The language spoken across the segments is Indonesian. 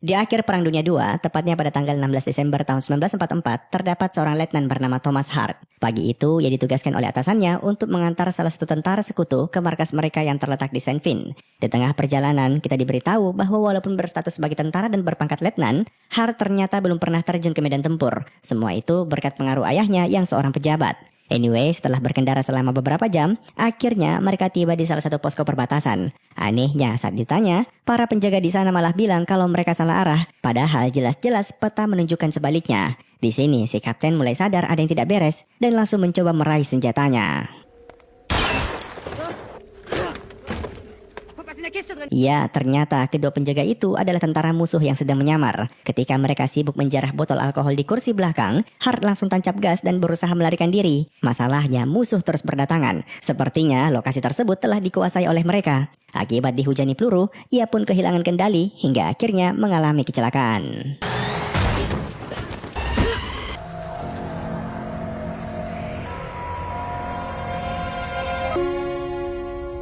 Di akhir Perang Dunia II, tepatnya pada tanggal 16 Desember tahun 1944, terdapat seorang letnan bernama Thomas Hart. Pagi itu, ia ditugaskan oleh atasannya untuk mengantar salah satu tentara sekutu ke markas mereka yang terletak di Saint Fin. Di tengah perjalanan, kita diberitahu bahwa walaupun berstatus sebagai tentara dan berpangkat letnan, Hart ternyata belum pernah terjun ke medan tempur. Semua itu berkat pengaruh ayahnya yang seorang pejabat. Anyway, setelah berkendara selama beberapa jam, akhirnya mereka tiba di salah satu posko perbatasan. Anehnya, saat ditanya, para penjaga di sana malah bilang kalau mereka salah arah, padahal jelas-jelas peta menunjukkan sebaliknya. Di sini, si kapten mulai sadar ada yang tidak beres dan langsung mencoba meraih senjatanya. Ya, ternyata kedua penjaga itu adalah tentara musuh yang sedang menyamar. Ketika mereka sibuk menjarah botol alkohol di kursi belakang, Hart langsung tancap gas dan berusaha melarikan diri. Masalahnya, musuh terus berdatangan. Sepertinya lokasi tersebut telah dikuasai oleh mereka. Akibat dihujani peluru, ia pun kehilangan kendali hingga akhirnya mengalami kecelakaan.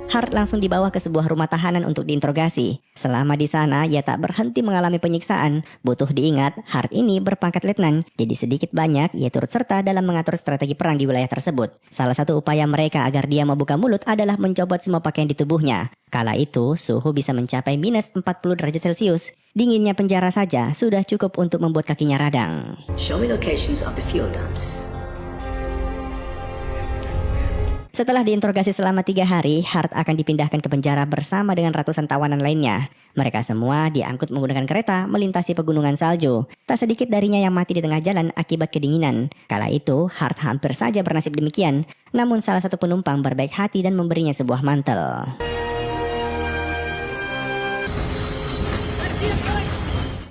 Hart langsung dibawa ke sebuah rumah tahanan untuk diinterogasi. Selama di sana, ia tak berhenti mengalami penyiksaan. Butuh diingat, Hart ini berpangkat letnan, jadi sedikit banyak ia turut serta dalam mengatur strategi perang di wilayah tersebut. Salah satu upaya mereka agar dia membuka mulut adalah mencopot semua pakaian di tubuhnya. Kala itu, suhu bisa mencapai minus 40 derajat Celcius. Dinginnya penjara saja sudah cukup untuk membuat kakinya radang. Show me locations of the fuel dumps. Setelah diinterogasi selama 3 hari, Hart akan dipindahkan ke penjara bersama dengan ratusan tawanan lainnya. Mereka semua diangkut menggunakan kereta melintasi pegunungan salju. Tak sedikit darinya yang mati di tengah jalan akibat kedinginan. Kala itu, Hart hampir saja bernasib demikian. Namun salah satu penumpang berbaik hati dan memberinya sebuah mantel.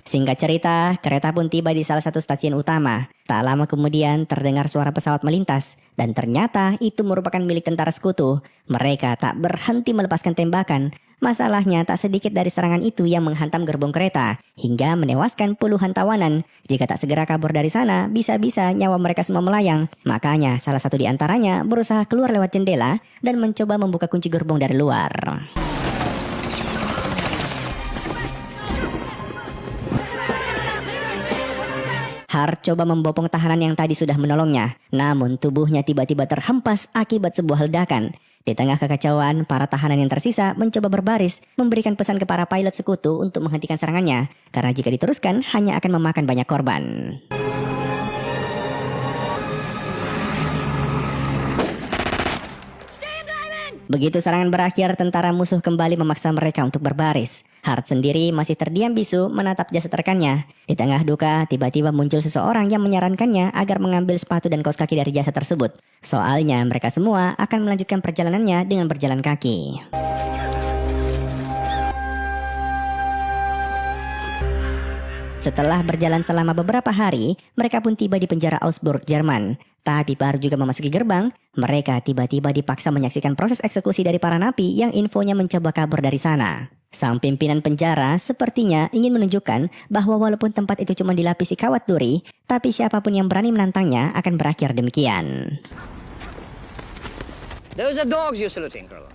Singkat cerita, kereta pun tiba di salah satu stasiun utama. Tak lama kemudian terdengar suara pesawat melintas. Dan ternyata itu merupakan milik tentara sekutu. Mereka tak berhenti melepaskan tembakan. Masalahnya tak sedikit dari serangan itu yang menghantam gerbong kereta. Hingga menewaskan puluhan tawanan. Jika tak segera kabur dari sana, bisa-bisa nyawa mereka semua melayang. Makanya salah satu di antaranya berusaha keluar lewat jendela dan mencoba membuka kunci gerbong dari luar. Hart coba membopong tahanan yang tadi sudah menolongnya. Namun tubuhnya tiba-tiba terhempas akibat sebuah ledakan. Di tengah kekacauan, para tahanan yang tersisa mencoba berbaris, memberikan pesan ke para pilot sekutu untuk menghentikan serangannya. Karena jika diteruskan, hanya akan memakan banyak korban. Begitu serangan berakhir, tentara musuh kembali memaksa mereka untuk berbaris. Hart sendiri masih terdiam bisu menatap jasad rekannya. Di tengah duka, tiba-tiba muncul seseorang yang menyarankannya agar mengambil sepatu dan kaos kaki dari jasad tersebut. Soalnya mereka semua akan melanjutkan perjalanannya dengan berjalan kaki. Setelah berjalan selama beberapa hari, mereka pun tiba di penjara Augsburg, Jerman. Tapi baru juga memasuki gerbang, mereka tiba-tiba dipaksa menyaksikan proses eksekusi dari para napi yang infonya mencoba kabur dari sana. Sang pimpinan penjara sepertinya ingin menunjukkan bahwa walaupun tempat itu cuma dilapisi kawat duri, tapi siapapun yang berani menantangnya akan berakhir demikian. Those are dogs you're saluting, Colonel.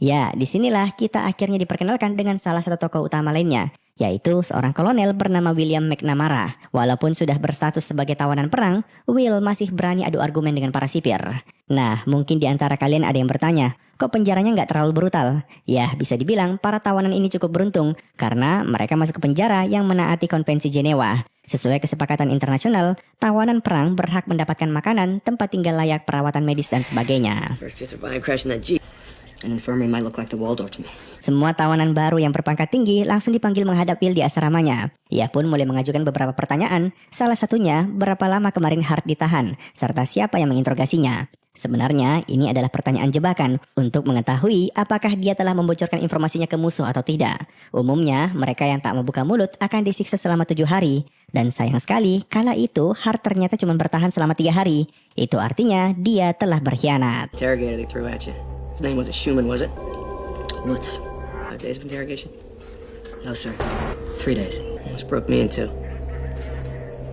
Ya, disinilah kita akhirnya diperkenalkan dengan salah satu tokoh utama lainnya, yaitu seorang kolonel bernama William McNamara. Walaupun sudah berstatus sebagai tawanan perang, Will masih berani adu argumen dengan para sipir. Nah, mungkin di antara kalian ada yang bertanya, kok penjaranya nggak terlalu brutal? Ya, bisa dibilang para tawanan ini cukup beruntung, karena mereka masuk ke penjara yang menaati konvensi Jenewa. Sesuai kesepakatan internasional, tawanan perang berhak mendapatkan makanan, tempat tinggal layak, perawatan medis, dan sebagainya. An infirmary might look like the Waldorf to me. Semua tawanan baru yang berpangkat tinggi langsung dipanggil menghadap Will di asramanya. Ia pun mulai mengajukan beberapa pertanyaan, salah satunya berapa lama kemarin Hart ditahan, serta siapa yang menginterogasinya. Sebenarnya ini adalah pertanyaan jebakan untuk mengetahui apakah dia telah membocorkan informasinya ke musuh atau tidak. Umumnya mereka yang tak membuka mulut akan disiksa selama 7 hari. Dan sayang sekali, kala itu Hart ternyata cuma bertahan selama 3 hari. Itu artinya dia telah berkhianat. Interrogator they threw at you. His name wasn't Schumann, was it? Lutz. 5 days of interrogation? No, sir. 3 days. Almost broke me in two.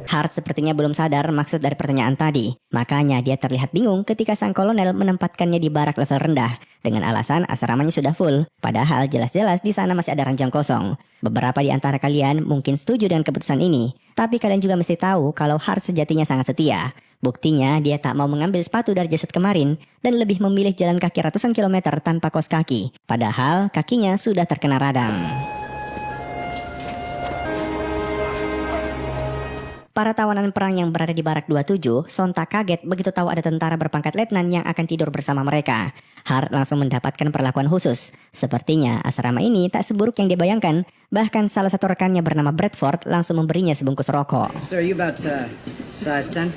Hart sepertinya belum sadar maksud dari pertanyaan tadi. Makanya dia terlihat bingung ketika sang kolonel menempatkannya di barak level rendah dengan alasan asramanya sudah full. Padahal jelas-jelas di sana masih ada ranjang kosong. Beberapa di antara kalian mungkin setuju dengan keputusan ini, tapi kalian juga mesti tahu kalau Hart sejatinya sangat setia. Buktinya dia tak mau mengambil sepatu dari jasad kemarin dan lebih memilih jalan kaki ratusan kilometer tanpa kaos kaki. Padahal kakinya sudah terkena radang. Para tawanan perang yang berada di barak 27 sontak kaget begitu tahu ada tentara berpangkat letnan yang akan tidur bersama mereka. Hart langsung mendapatkan perlakuan khusus. Sepertinya asrama ini tak seburuk yang dibayangkan. Bahkan salah satu rekannya bernama Bradford langsung memberinya sebungkus rokok. Sir, you about size 10?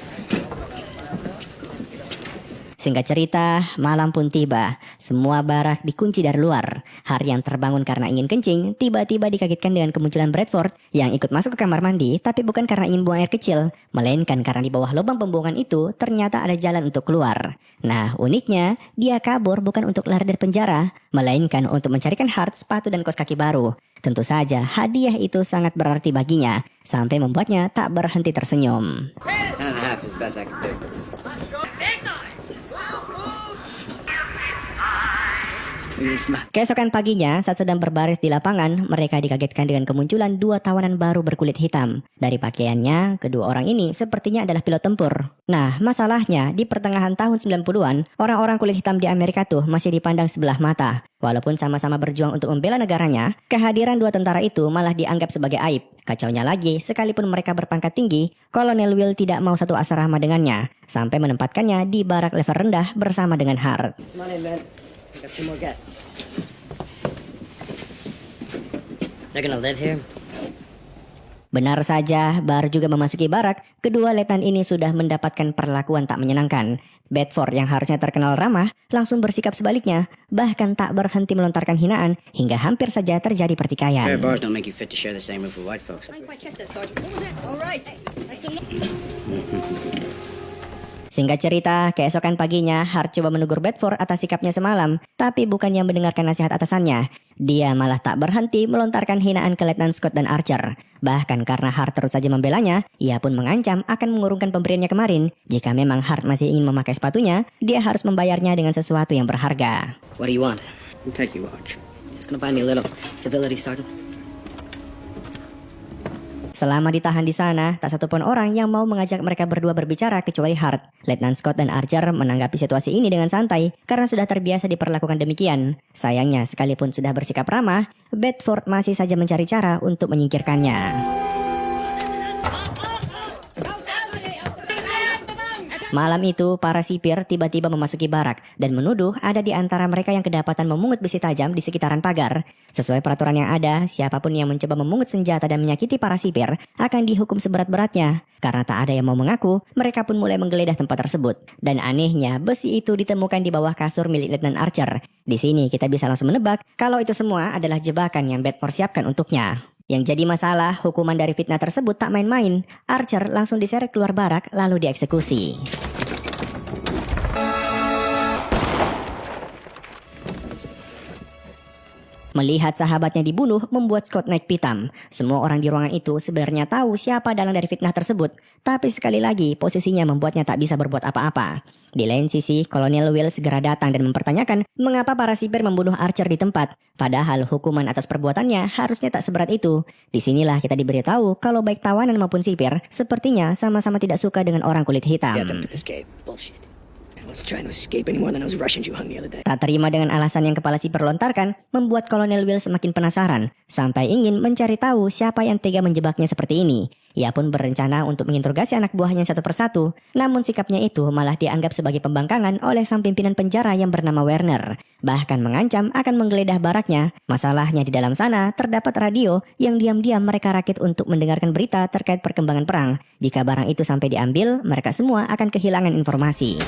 Singkat cerita, malam pun tiba. Semua barak dikunci dari luar. Hart yang terbangun karena ingin kencing, tiba-tiba dikagetkan dengan kemunculan Bradford yang ikut masuk ke kamar mandi, tapi bukan karena ingin buang air kecil, melainkan karena di bawah lubang pembuangan itu ternyata ada jalan untuk keluar. Nah, uniknya, dia kabur bukan untuk lari dari penjara, melainkan untuk mencarikan Hart sepatu dan kaos kaki baru. Tentu saja, hadiah itu sangat berarti baginya, sampai membuatnya tak berhenti tersenyum. 10.5 is the best I can do. Keesokan paginya, saat sedang berbaris di lapangan, mereka dikagetkan dengan kemunculan dua tawanan baru berkulit hitam. Dari pakaiannya, kedua orang ini sepertinya adalah pilot tempur. Nah, masalahnya, di pertengahan tahun 90-an, orang-orang kulit hitam di Amerika tuh masih dipandang sebelah mata. Walaupun sama-sama berjuang untuk membela negaranya, kehadiran dua tentara itu malah dianggap sebagai aib. Kacaunya lagi, sekalipun mereka berpangkat tinggi, Kolonel Will tidak mau satu asrama dengannya, sampai menempatkannya di barak level rendah bersama dengan Hart. Come on in, man. I got 2 more guests. They're gonna live here? Benar saja, baru juga memasuki barak, kedua letnan ini sudah mendapatkan perlakuan tak menyenangkan. Bedford yang harusnya terkenal ramah, langsung bersikap sebaliknya, bahkan tak berhenti melontarkan hinaan, hingga hampir saja terjadi pertikaian. Fair bars don't make you fit to share the same roof with white folks. Singkat cerita, keesokan paginya, Hart coba menegur Bedford atas sikapnya semalam, tapi bukannya mendengarkan nasihat atasannya. Dia malah tak berhenti melontarkan hinaan ke Letnan Scott dan Archer. Bahkan karena Hart terus saja membelanya, ia pun mengancam akan mengurungkan pemberiannya kemarin. Jika memang Hart masih ingin memakai sepatunya, dia harus membayarnya dengan sesuatu yang berharga. What do you want? I'll take you watch. It's gonna buy me a little civility, Sergeant. Selama ditahan di sana, tak satupun orang yang mau mengajak mereka berdua berbicara kecuali Hart. Letnan Scott dan Archer menanggapi situasi ini dengan santai karena sudah terbiasa diperlakukan demikian. Sayangnya, sekalipun sudah bersikap ramah, Bedford masih saja mencari cara untuk menyingkirkannya. Malam itu, para sipir tiba-tiba memasuki barak dan menuduh ada di antara mereka yang kedapatan memungut besi tajam di sekitaran pagar. Sesuai peraturan yang ada, siapapun yang mencoba memungut senjata dan menyakiti para sipir akan dihukum seberat-beratnya. Karena tak ada yang mau mengaku, mereka pun mulai menggeledah tempat tersebut. Dan anehnya, besi itu ditemukan di bawah kasur milik Letnan Archer. Di sini kita bisa langsung menebak kalau itu semua adalah jebakan yang Bedford siapkan untuknya. Yang jadi masalah, hukuman dari fitnah tersebut tak main-main. Archer langsung diseret keluar barak lalu dieksekusi. Melihat sahabatnya dibunuh membuat Scott naik pitam. Semua orang di ruangan itu sebenarnya tahu siapa dalang dari fitnah tersebut. Tapi sekali lagi posisinya membuatnya tak bisa berbuat apa-apa. Di lain sisi, Kolonel Will segera datang dan mempertanyakan mengapa para sipir membunuh Archer di tempat. Padahal hukuman atas perbuatannya harusnya tak seberat itu. Disinilah kita diberitahu kalau baik tawanan maupun sipir sepertinya sama-sama tidak suka dengan orang kulit hitam. Get them to this cave. Bullshit. I wasn't trying to escape any more than those Russians you hung the other day. Tak terima dengan alasan yang kepala sipir lontarkan, membuat Kolonel Will semakin penasaran, sampai ingin mencari tahu siapa yang tega menjebaknya seperti ini. Ia pun berencana untuk menginterogasi anak buahnya satu persatu, namun sikapnya itu malah dianggap sebagai pembangkangan oleh sang pimpinan penjara yang bernama Werner. Bahkan mengancam akan menggeledah baraknya. Masalahnya di dalam sana terdapat radio yang diam-diam mereka rakit untuk mendengarkan berita terkait perkembangan perang. Jika barang itu sampai diambil, mereka semua akan kehilangan informasi.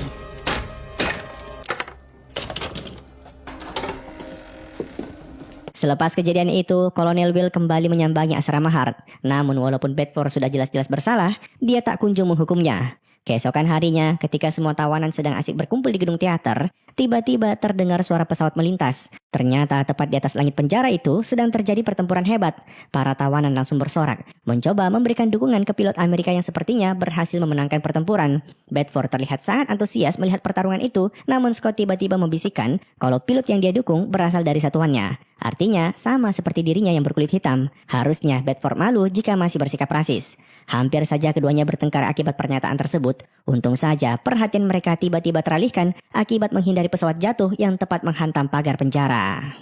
Selepas kejadian itu, Kolonel Will kembali menyambangi asrama Hart. Namun walaupun Bedford sudah jelas-jelas bersalah, dia tak kunjung menghukumnya. Keesokan harinya, ketika semua tawanan sedang asik berkumpul di gedung teater, tiba-tiba terdengar suara pesawat melintas. Ternyata tepat di atas langit penjara itu sedang terjadi pertempuran hebat. Para tawanan langsung bersorak. mencoba memberikan dukungan ke pilot Amerika yang sepertinya berhasil memenangkan pertempuran. Bedford terlihat sangat antusias melihat pertarungan itu, namun Scott tiba-tiba membisikkan kalau pilot yang dia dukung berasal dari satuannya. Artinya, sama seperti dirinya yang berkulit hitam. Harusnya Bedford malu jika masih bersikap rasis. Hampir saja keduanya bertengkar akibat pernyataan tersebut. Untung saja perhatian mereka tiba-tiba teralihkan akibat menghindari pesawat jatuh yang tepat menghantam pagar penjara.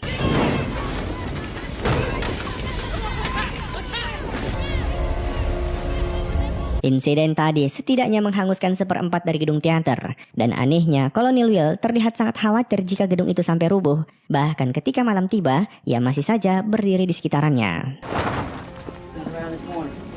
Insiden tadi setidaknya menghanguskan 1/4 dari gedung teater. Dan anehnya, Kolonel Will terlihat sangat khawatir jika gedung itu sampai rubuh. Bahkan ketika malam tiba, ia masih saja berdiri di sekitarannya.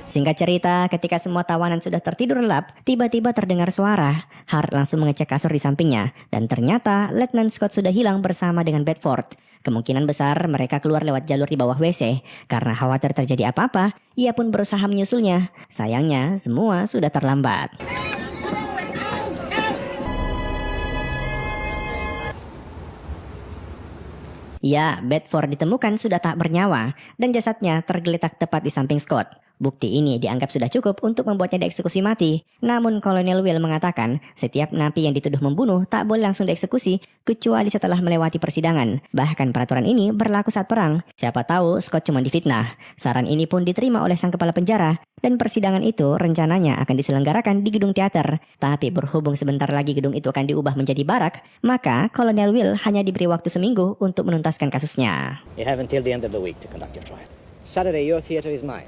Singkat cerita, ketika semua tawanan sudah tertidur lelap, tiba-tiba terdengar suara. Hart langsung mengecek kasur di sampingnya, dan ternyata Letnan Scott sudah hilang bersama dengan Bedford. Kemungkinan besar mereka keluar lewat jalur di bawah WC. Karena khawatir terjadi apa-apa, ia pun berusaha menyusulnya. Sayangnya, semua sudah terlambat. Ya, Bedford ditemukan sudah tak bernyawa, dan jasadnya tergeletak tepat di samping Scott. Bukti ini dianggap sudah cukup untuk membuatnya dieksekusi mati. Namun Kolonel Will mengatakan setiap napi yang dituduh membunuh tak boleh langsung dieksekusi kecuali setelah melewati persidangan. Bahkan peraturan ini berlaku saat perang. Siapa tahu Scott cuma difitnah. Saran ini pun diterima oleh sang kepala penjara. Dan persidangan itu rencananya akan diselenggarakan di gedung teater. Tapi berhubung sebentar lagi gedung itu akan diubah menjadi barak, maka Kolonel Will hanya diberi waktu seminggu untuk menuntaskan kasusnya. You have until the end of the week to conduct your trial. Saturday, your theater is mine.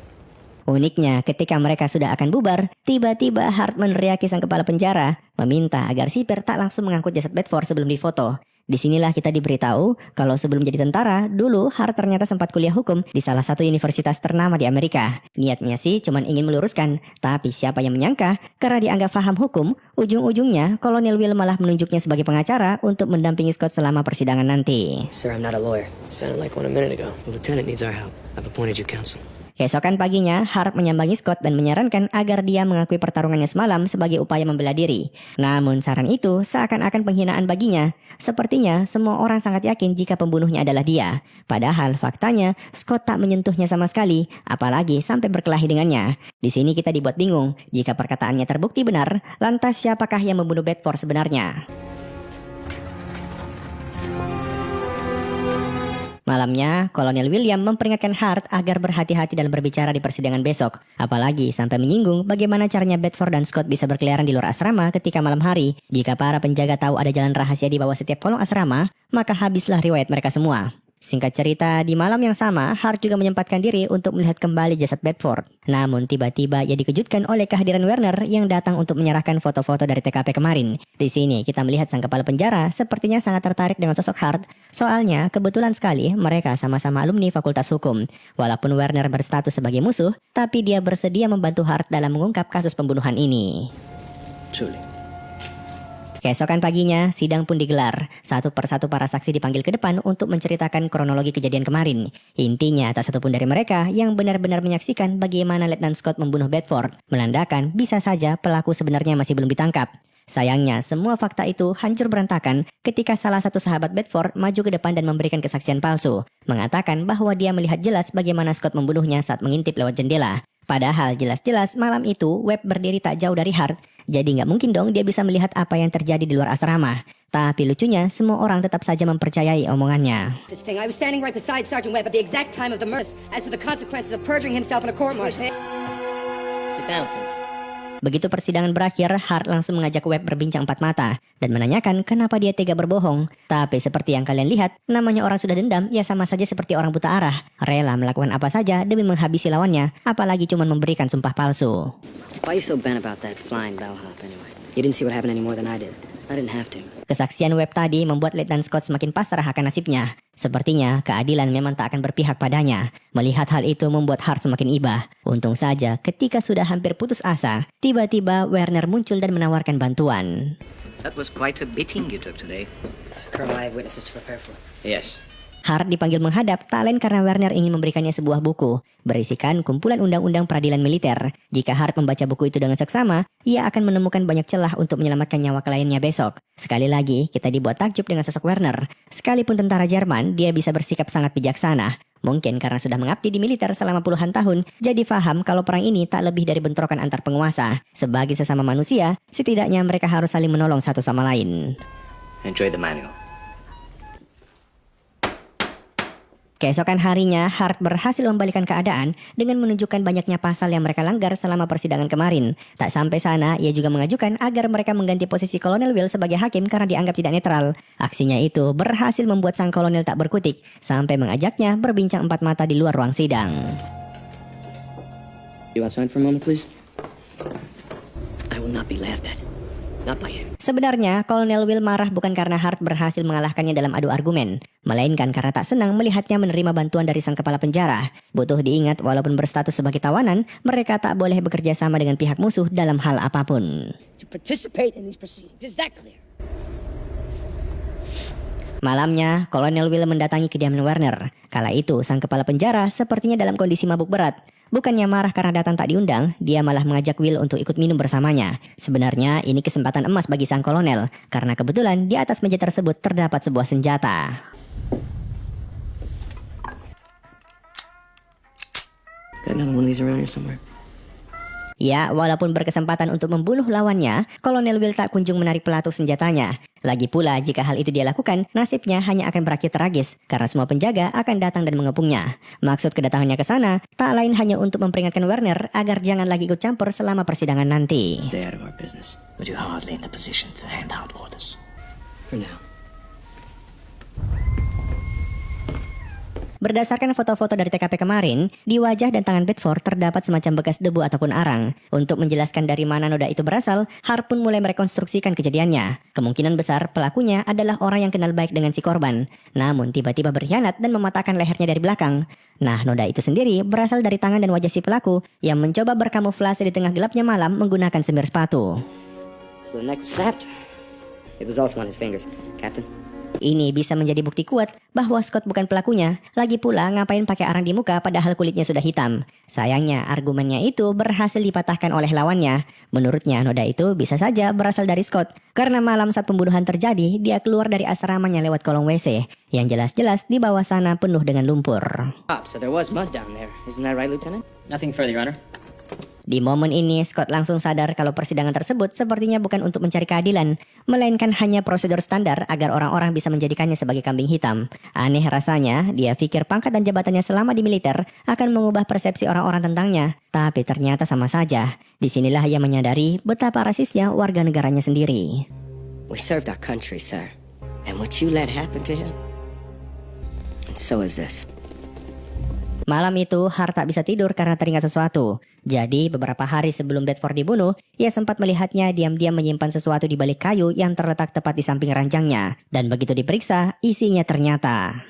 Uniknya, ketika mereka sudah akan bubar, tiba-tiba Hart meneriaki sang kepala penjara, meminta agar sipir tak langsung mengangkut jasad Bedford sebelum difoto. Disinilah kita diberitahu kalau sebelum jadi tentara, dulu Hart ternyata sempat kuliah hukum di salah satu universitas ternama di Amerika. Niatnya sih cuma ingin meluruskan, tapi siapa yang menyangka karena dianggap paham hukum, ujung-ujungnya Kolonel Will malah menunjuknya sebagai pengacara untuk mendampingi Scott selama persidangan nanti. Sir, I'm not a lawyer. Sounded like one a minute ago. The lieutenant needs our help. I've appointed you counsel. Keesokan paginya, Hart menyambangi Scott dan menyarankan agar dia mengakui pertarungannya semalam sebagai upaya membela diri. Namun saran itu seakan-akan penghinaan baginya. Sepertinya semua orang sangat yakin jika pembunuhnya adalah dia. Padahal faktanya, Scott tak menyentuhnya sama sekali, apalagi sampai berkelahi dengannya. Di sini kita dibuat bingung, jika perkataannya terbukti benar, lantas siapakah yang membunuh Bedford sebenarnya? Malamnya, Kolonel William memperingatkan Hart agar berhati-hati dalam berbicara di persidangan besok. Apalagi sampai menyinggung bagaimana caranya Bedford dan Scott bisa berkeliaran di luar asrama ketika malam hari. Jika para penjaga tahu ada jalan rahasia di bawah setiap kolong asrama, maka habislah riwayat mereka semua. Singkat cerita, di malam yang sama, Hart juga menyempatkan diri untuk melihat kembali jasad Bedford. Namun tiba-tiba ia dikejutkan oleh kehadiran Werner yang datang untuk menyerahkan foto-foto dari TKP kemarin. Di sini kita melihat sang kepala penjara sepertinya sangat tertarik dengan sosok Hart. Soalnya kebetulan sekali mereka sama-sama alumni Fakultas Hukum. Walaupun Werner berstatus sebagai musuh, tapi dia bersedia membantu Hart dalam mengungkap kasus pembunuhan ini. Truly. Keesokan paginya, sidang pun digelar. Satu persatu para saksi dipanggil ke depan untuk menceritakan kronologi kejadian kemarin. Intinya, tak satupun dari mereka yang benar-benar menyaksikan bagaimana Letnan Scott membunuh Bedford, menandakan bisa saja pelaku sebenarnya masih belum ditangkap. Sayangnya, semua fakta itu hancur berantakan ketika salah satu sahabat Bedford maju ke depan dan memberikan kesaksian palsu, mengatakan bahwa dia melihat jelas bagaimana Scott membunuhnya saat mengintip lewat jendela. Padahal jelas-jelas malam itu Webb berdiri tak jauh dari Hart, jadi nggak mungkin dong dia bisa melihat apa yang terjadi di luar asrama. Tapi lucunya, semua orang tetap saja mempercayai omongannya. I was standing right beside Sergeant Webb at the exact time of the murder. As to the consequences of perjuring himself in a court-martial. Sit down, please. Begitu persidangan berakhir, Hart langsung mengajak Webb berbincang empat mata dan menanyakan kenapa dia tega berbohong. Tapi seperti yang kalian lihat, namanya orang sudah dendam, ya sama saja seperti orang buta arah. Rela melakukan apa saja demi menghabisi lawannya, apalagi cuma memberikan sumpah palsu. Why are you so bent about that flying bellhop anyway? You didn't see what happened any more than I did. I didn't have to. Kesaksian Webb tadi membuat Letnan Scott semakin pasrah akan nasibnya. Sepertinya keadilan memang tak akan berpihak padanya. Melihat hal itu membuat Hart semakin iba. Untung saja ketika sudah hampir putus asa, tiba-tiba Werner muncul dan menawarkan bantuan. That was quite a beating you took today. Colonel, I have witnesses to prepare for. Yes. Hart dipanggil menghadap tak lain karena Werner ingin memberikannya sebuah buku berisikan kumpulan undang-undang peradilan militer. Jika Hart membaca buku itu dengan seksama, ia akan menemukan banyak celah untuk menyelamatkan nyawa kliennya besok. Sekali lagi, kita dibuat takjub dengan sosok Werner. Sekalipun tentara Jerman, dia bisa bersikap sangat bijaksana. Mungkin karena sudah mengabdi di militer selama puluhan tahun, jadi paham kalau perang ini tak lebih dari bentrokan antar penguasa. Sebagai sesama manusia, setidaknya mereka harus saling menolong satu sama lain. Enjoy the manual. Keesokan harinya, Hart berhasil membalikan keadaan dengan menunjukkan banyaknya pasal yang mereka langgar selama persidangan kemarin. Tak sampai sana, ia juga mengajukan agar mereka mengganti posisi Kolonel Will sebagai hakim karena dianggap tidak netral. Aksinya itu berhasil membuat sang kolonel tak berkutik, sampai mengajaknya berbincang empat mata di luar ruang sidang. You outside for a moment, please? I will not be laughed at. Not by him. Sebenarnya, Kolonel Will marah bukan karena Hart berhasil mengalahkannya dalam adu argumen, melainkan karena tak senang melihatnya menerima bantuan dari sang kepala penjara. Butuh diingat, walaupun berstatus sebagai tawanan, mereka tak boleh bekerja sama dengan pihak musuh dalam hal apapun. To participate in these proceedings. Is that clear? Malamnya, Kolonel Will mendatangi kediaman Werner. Kala itu, sang kepala penjara sepertinya dalam kondisi mabuk berat. Bukannya marah karena datang tak diundang, dia malah mengajak Will untuk ikut minum bersamanya. Sebenarnya, ini kesempatan emas bagi sang kolonel, karena kebetulan di atas meja tersebut terdapat sebuah senjata. Got another one of these around here somewhere. Ya, walaupun berkesempatan untuk membunuh lawannya, Kolonel Will tak kunjung menarik pelatuk senjatanya. Lagi pula, jika hal itu dia lakukan, nasibnya hanya akan berakhir tragis, karena semua penjaga akan datang dan mengepungnya. Maksud kedatangannya ke sana, tak lain hanya untuk memperingatkan Werner agar jangan lagi ikut campur selama persidangan nanti. Stay out of our business. But you're hardly in the position to hand out orders. For now. Berdasarkan foto-foto dari TKP kemarin, di wajah dan tangan Bedford terdapat semacam bekas debu ataupun arang. Untuk menjelaskan dari mana noda itu berasal, Hart pun mulai merekonstruksikan kejadiannya. Kemungkinan besar pelakunya adalah orang yang kenal baik dengan si korban, namun tiba-tiba berkhianat dan mematahkan lehernya dari belakang. Nah, noda itu sendiri berasal dari tangan dan wajah si pelaku yang mencoba berkamuflase di tengah gelapnya malam menggunakan semir sepatu. So the neck was snapped. It was also on his fingers, Captain. Ini bisa menjadi bukti kuat bahwa Scott bukan pelakunya. Lagi pula, ngapain pakai arang di muka padahal kulitnya sudah hitam? Sayangnya, argumennya itu berhasil dipatahkan oleh lawannya. Menurutnya, noda itu bisa saja berasal dari Scott. Karena malam saat pembunuhan terjadi, dia keluar dari asramanya lewat kolong WC. Yang jelas-jelas di bawah sana penuh dengan lumpur. So there was mud down there. Isn't that right, Lieutenant? Nothing further, Your Honor. Di momen ini, Scott langsung sadar kalau persidangan tersebut sepertinya bukan untuk mencari keadilan, melainkan hanya prosedur standar agar orang-orang bisa menjadikannya sebagai kambing hitam. Aneh rasanya, dia pikir pangkat dan jabatannya selama di militer akan mengubah persepsi orang-orang tentangnya. Tapi ternyata sama saja. Disinilah ia menyadari betapa rasisnya warga negaranya sendiri. We served our country, sir. And what you let happen to him? And so is this. Malam itu, Hart tak bisa tidur karena teringat sesuatu. Jadi, beberapa hari sebelum Bedford dibunuh, ia sempat melihatnya diam-diam menyimpan sesuatu di balik kayu yang terletak tepat di samping ranjangnya. Dan begitu diperiksa, isinya ternyata...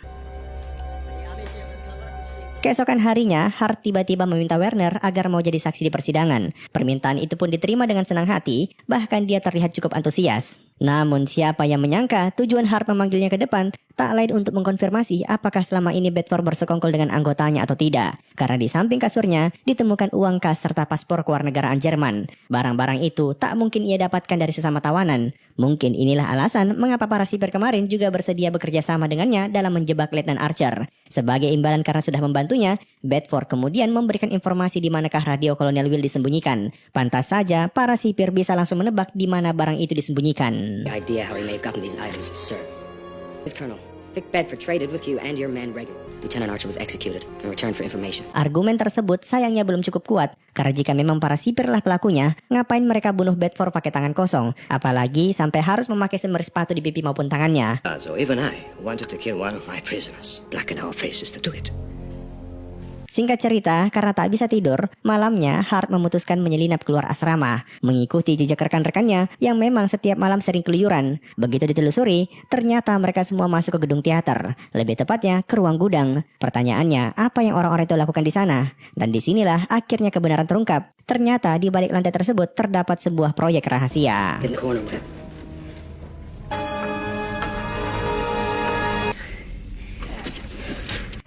Keesokan harinya, Hart tiba-tiba meminta Werner agar mau jadi saksi di persidangan. Permintaan itu pun diterima dengan senang hati, bahkan dia terlihat cukup antusias. Namun siapa yang menyangka tujuan Hart memanggilnya ke depan tak lain untuk mengkonfirmasi apakah selama ini Bedford bersekongkol dengan anggotanya atau tidak. Karena di samping kasurnya ditemukan uang kas serta paspor kewarganegaraan Jerman. Barang-barang itu tak mungkin ia dapatkan dari sesama tawanan. Mungkin inilah alasan mengapa para sipir kemarin juga bersedia bekerja sama dengannya dalam menjebak Letnan Archer. Sebagai imbalan karena sudah membantunya, Bedford kemudian memberikan informasi di manakah radio Kolonel Will disembunyikan. Pantas saja para sipir bisa langsung menebak di mana barang itu disembunyikan. The idea how he may have gotten these items, sir. His Colonel, Vic Bedford traded with you and your man Reagan. Lieutenant Archer was executed in return for information. Argumen tersebut sayangnya belum cukup kuat, karena jika memang para sipirlah pelakunya, ngapain mereka bunuh Bedford pakai tangan kosong? Apalagi sampai harus memakai semir sepatu di pipi maupun tangannya. So even I wanted to kill one of my prisoners. Blacken our faces to do it. Singkat cerita, karena tak bisa tidur, malamnya Hart memutuskan menyelinap keluar asrama, mengikuti jejak rekan-rekannya yang memang setiap malam sering keluyuran. Begitu ditelusuri, ternyata mereka semua masuk ke gedung teater, lebih tepatnya ke ruang gudang. Pertanyaannya, apa yang orang-orang itu lakukan di sana? Dan disinilah akhirnya kebenaran terungkap. Ternyata di balik lantai tersebut terdapat sebuah proyek rahasia. In the corner, man.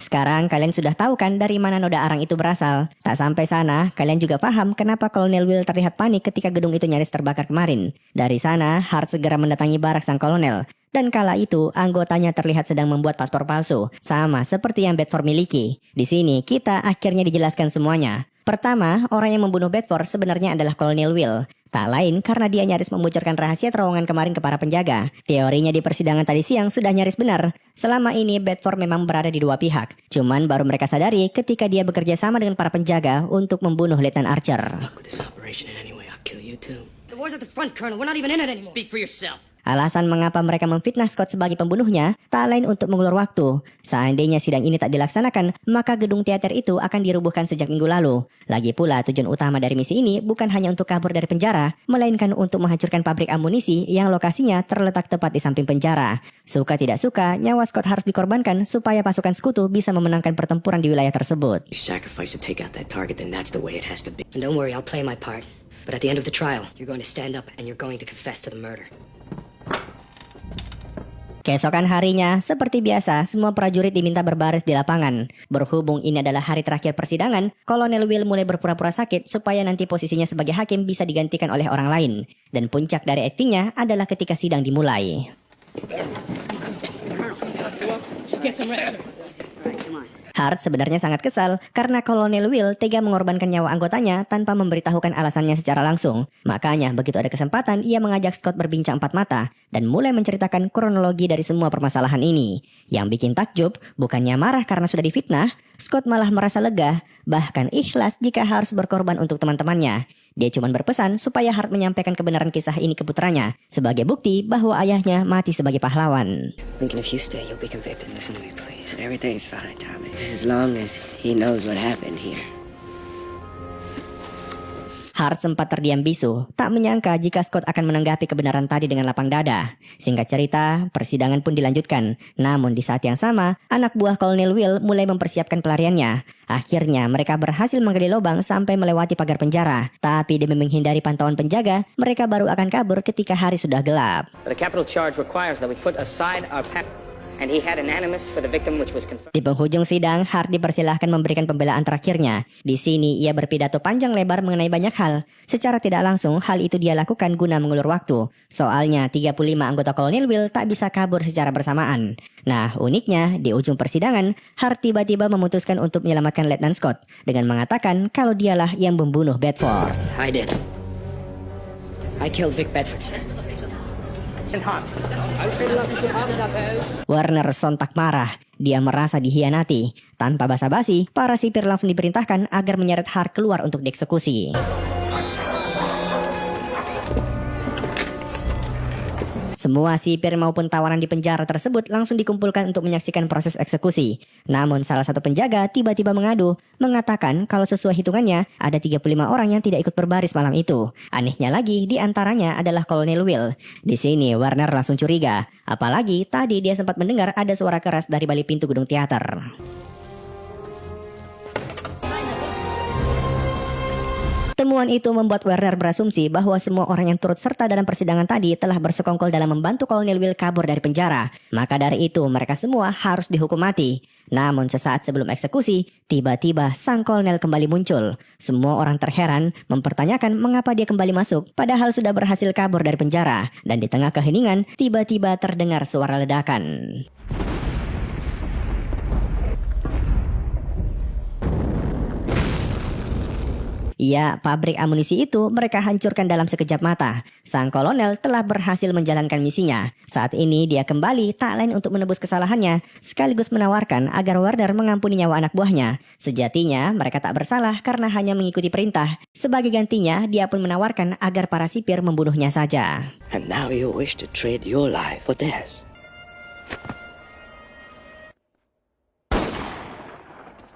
Sekarang kalian sudah tahu kan dari mana noda arang itu berasal. Tak sampai sana, kalian juga paham kenapa Kolonel Will terlihat panik ketika gedung itu nyaris terbakar kemarin. Dari sana, Hart segera mendatangi barak sang kolonel. dan kala itu anggotanya terlihat sedang membuat paspor palsu, sama seperti yang Bedford miliki. Di sini kita akhirnya dijelaskan semuanya. Pertama, orang yang membunuh Bedford sebenarnya adalah Kolonel Will. Tak lain karena dia nyaris membocorkan rahasia terowongan kemarin ke para penjaga. Teorinya di persidangan tadi siang sudah nyaris benar. Selama ini Bedford memang berada di dua pihak. Cuman baru mereka sadari ketika dia bekerja sama dengan para penjaga untuk membunuh Letnan Archer. With this operation in any way, I'll kill you too. The war's at the front, Colonel. We're not even in it anymore. Speak for yourself. Alasan mengapa mereka memfitnah Scott sebagai pembunuhnya tak lain untuk mengulur waktu. Seandainya sidang ini tak dilaksanakan, maka gedung teater itu akan dirubuhkan sejak minggu lalu. Lagi pula tujuan utama dari misi ini bukan hanya untuk kabur dari penjara, melainkan untuk menghancurkan pabrik amunisi yang lokasinya terletak tepat di samping penjara. Suka tidak suka, nyawa Scott harus dikorbankan supaya pasukan sekutu bisa memenangkan pertempuran di wilayah tersebut. You sacrifice to take out that target, then that's the way it has to be. And don't worry, I'll play my part. But at the end of the trial, you're going to stand up and you're going to confess to the murder. Keesokan harinya, seperti biasa, semua prajurit diminta berbaris di lapangan. Berhubung ini adalah hari terakhir persidangan, Kolonel Will mulai berpura-pura sakit supaya nanti posisinya sebagai hakim bisa digantikan oleh orang lain. Dan puncak dari aktingnya adalah ketika sidang dimulai. Hart sebenarnya sangat kesal karena Kolonel Will tega mengorbankan nyawa anggotanya tanpa memberitahukan alasannya secara langsung. Makanya begitu ada kesempatan ia mengajak Scott berbincang empat mata dan mulai menceritakan kronologi dari semua permasalahan ini. Yang bikin takjub, bukannya marah karena sudah difitnah, Scott malah merasa lega, bahkan ikhlas jika harus berkorban untuk teman-temannya. Dia cuma berpesan supaya Hart menyampaikan kebenaran kisah ini ke putranya sebagai bukti bahwa ayahnya mati sebagai pahlawan. Lincoln, if you stay, you'll be convicted. Listen to me, please. Everything's fine, Tommy. Just as long as he knows what happened here. Hart sempat terdiam bisu, tak menyangka jika Scott akan menanggapi kebenaran tadi dengan lapang dada. Singkat cerita, persidangan pun dilanjutkan. Namun di saat yang sama, anak buah Kolonel Will mulai mempersiapkan pelariannya. Akhirnya mereka berhasil menggali lubang sampai melewati pagar penjara. Tapi demi menghindari pantauan penjaga, mereka baru akan kabur ketika hari sudah gelap. The capital charge requires that we put aside our past, and he had an animus for the victim which was confirmed. Di penghujung sidang, Hart dipersilahkan memberikan pembelaan terakhirnya. Di sini, ia berpidato panjang lebar mengenai banyak hal. Secara tidak langsung, hal itu dia lakukan guna mengulur waktu. Soalnya, 35 anggota Kolonel Will tak bisa kabur secara bersamaan. Nah, uniknya, di ujung persidangan, Hart tiba-tiba memutuskan untuk menyelamatkan Letnan Scott dengan mengatakan kalau dialah yang membunuh Bedford. I did. I killed Vic Bedford, sir. Werner sontak marah. Dia merasa dihianati. Tanpa basa-basi, para sipir langsung diperintahkan agar menyeret Hart keluar untuk dieksekusi. Semua sipir maupun tawanan di penjara tersebut langsung dikumpulkan untuk menyaksikan proses eksekusi. Namun salah satu penjaga tiba-tiba mengadu, mengatakan kalau sesuai hitungannya ada 35 orang yang tidak ikut berbaris malam itu. Anehnya lagi, di antaranya adalah Kolonel Will. Di sini Werner langsung curiga, apalagi tadi dia sempat mendengar ada suara keras dari balik pintu gedung teater. Temuan itu membuat Werner berasumsi bahwa semua orang yang turut serta dalam persidangan tadi telah bersekongkol dalam membantu Kolonel Will kabur dari penjara. Maka dari itu mereka semua harus dihukum mati. Namun sesaat sebelum eksekusi, tiba-tiba sang kolonel kembali muncul. Semua orang terheran mempertanyakan mengapa dia kembali masuk padahal sudah berhasil kabur dari penjara. Dan di tengah keheningan, tiba-tiba terdengar suara ledakan. Ya, pabrik amunisi itu mereka hancurkan dalam sekejap mata. Sang kolonel telah berhasil menjalankan misinya. Saat ini dia kembali tak lain untuk menebus kesalahannya, sekaligus menawarkan agar Werner mengampuni nyawa anak buahnya. Sejatinya mereka tak bersalah karena hanya mengikuti perintah. Sebagai gantinya, dia pun menawarkan agar para sipir membunuhnya saja. And now you wish to trade your life for theirs.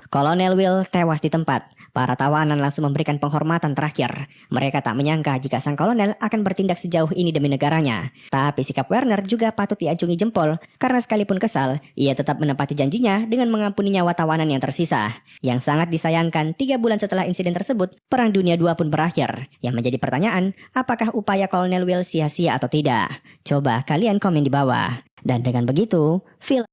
Kolonel Will tewas di tempat. Para tawanan langsung memberikan penghormatan terakhir. Mereka tak menyangka jika sang kolonel akan bertindak sejauh ini demi negaranya. Tapi sikap Werner juga patut diacungi jempol, karena sekalipun kesal, ia tetap menepati janjinya dengan mengampuni nyawa tawanan yang tersisa. Yang sangat disayangkan, 3 bulan setelah insiden tersebut, Perang Dunia II pun berakhir. Yang menjadi pertanyaan, apakah upaya Kolonel Will sia-sia atau tidak? Coba kalian komen di bawah. Dan dengan begitu, film